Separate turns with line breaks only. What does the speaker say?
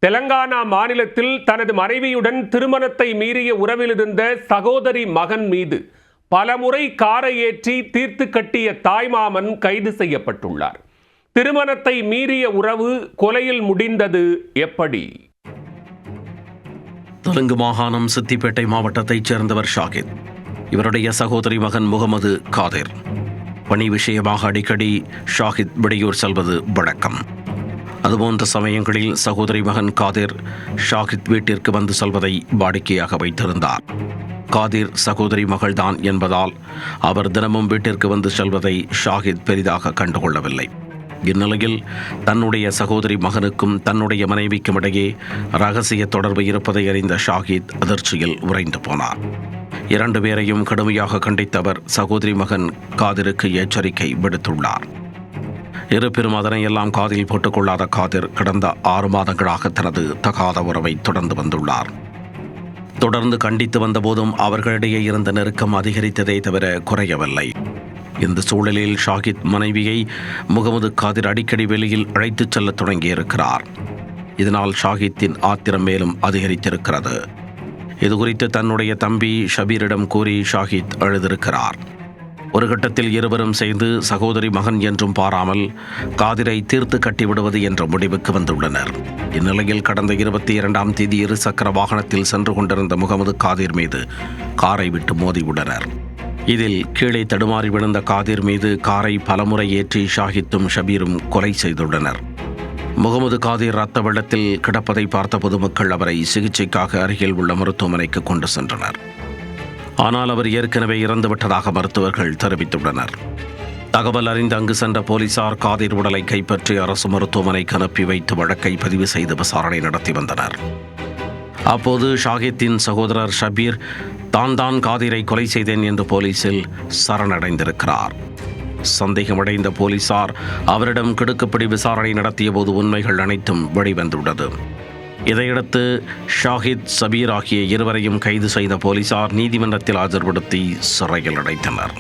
தெலங்கானா மாநிலத்தில் தனது மனைவியுடன் திருமணத்தை மீறிய உறவில் இருந்த சகோதரி மகன் மீது பலமுறை காரை ஏற்றி தீர்த்து கட்டிய தாய்மாமன் கைது செய்யப்பட்டுள்ளார். திருமணத்தை மீறிய உறவு கொலையில் முடிந்தது எப்படி?
தெலுங்கு மாகாணம் சித்திப்பேட்டை மாவட்டத்தைச் சேர்ந்தவர் ஷாகித். இவருடைய சகோதரி மகன் முகமது காதிர். பணி விஷயமாக அடிக்கடி ஷாகித் வெளியூர் செல்வது வழக்கம். அதுபோன்ற சமயங்களில் சகோதரி மகன் காதிர் ஷாகித் வீட்டிற்கு வந்து செல்வதை வாடிக்கையாக வைத்திருந்தார். காதிர் சகோதரி மகள்தான் என்பதால் அவர் தினமும் வீட்டிற்கு வந்து செல்வதை ஷாகித் பெரிதாக கண்டுகொள்ளவில்லை. இந்நிலையில் தன்னுடைய சகோதரி மகனுக்கும் தன்னுடைய மனைவிக்கும் இடையே இரகசிய தொடர்பு இருப்பதை அறிந்த ஷாகித் அதிர்ச்சியில் உறைந்து போனார். 2 பேரையும் கடுமையாக கண்டித்த அவர் சகோதரி மகன் காதிருக்கு எச்சரிக்கை விடுத்துள்ளார். இருப்பினும் அதனையெல்லாம் காதில் போட்டுக்கொள்ளாத காதிர் கடந்த 6 மாதங்களாக தனது தகாத உறவை தொடர்ந்து வந்துள்ளார். தொடர்ந்து கண்டித்து வந்தபோதும் அவர்களிடையே இருந்த நெருக்கம் அதிகரித்ததே தவிர குறையவில்லை. இந்த சூழலில் ஷாகித் மனைவியை முகமது காதிர் அடிக்கடி வெளியில் அழைத்துச் செல்ல தொடங்கியிருக்கிறார். இதனால் ஷாகித்தின் ஆத்திரம் மேலும் அதிகரித்திருக்கிறது. இதுகுறித்து தன்னுடைய தம்பி ஷபீரிடம் கூறி ஷாகித் அழுதிருக்கிறார். ஒரு கட்டத்தில் இருவரும் சேர்ந்து சகோதரி மகன் என்றும் பாராமல் காதிரை தீர்த்து கட்டிவிடுவது என்ற முடிவுக்கு வந்துள்ளனர். இந்நிலையில் கடந்த 22ஆம் தேதி இருசக்கர வாகனத்தில் சென்று கொண்டிருந்த முகமது காதிர் மீது காரை விட்டு மோதியுள்ளனர். இதில் கீழே தடுமாறி விழுந்த காதிர் மீது காரை பலமுறை ஏற்றி ஷாகித்தும் ஷபீரும் கொலை செய்துள்ளனர். முகமது காதிர் இரத்த வெள்ளத்தில் கிடப்பதை பார்த்த பொதுமக்கள் அவரை சிகிச்சைக்காக அருகில் உள்ள மருத்துவமனைக்கு கொண்டு சென்றனர். ஆனால் அவர் ஏற்கனவே இறந்துவிட்டதாக மருத்துவர்கள் தெரிவித்துள்ளனர். தகவல் அறிந்து அங்கு சென்ற போலீசார் காதிர் உடலை கைப்பற்றி அரசு மருத்துவமனைக்கு அனுப்பி வைத்து வழக்கை பதிவு செய்து விசாரணை நடத்தி வந்தனர். அப்போது ஷாகித்தின் சகோதரர் ஷபீர் தான் காதிரை கொலை செய்தேன் என்று போலீசில் சரணடைந்திருக்கிறார். சந்தேகமடைந்த போலீசார் அவரிடம் கிடுக்குப்பிடி விசாரணை நடத்திய போது உண்மைகள் அனைத்தும் வெளிவந்துள்ளது. இதையடுத்து ஷாகித் ஷபீர் ஆகிய இருவரையும் கைது செய்த போலீசார் நீதிமன்றத்தில் ஆஜர்படுத்தி சிறையில் அடைத்தனர்.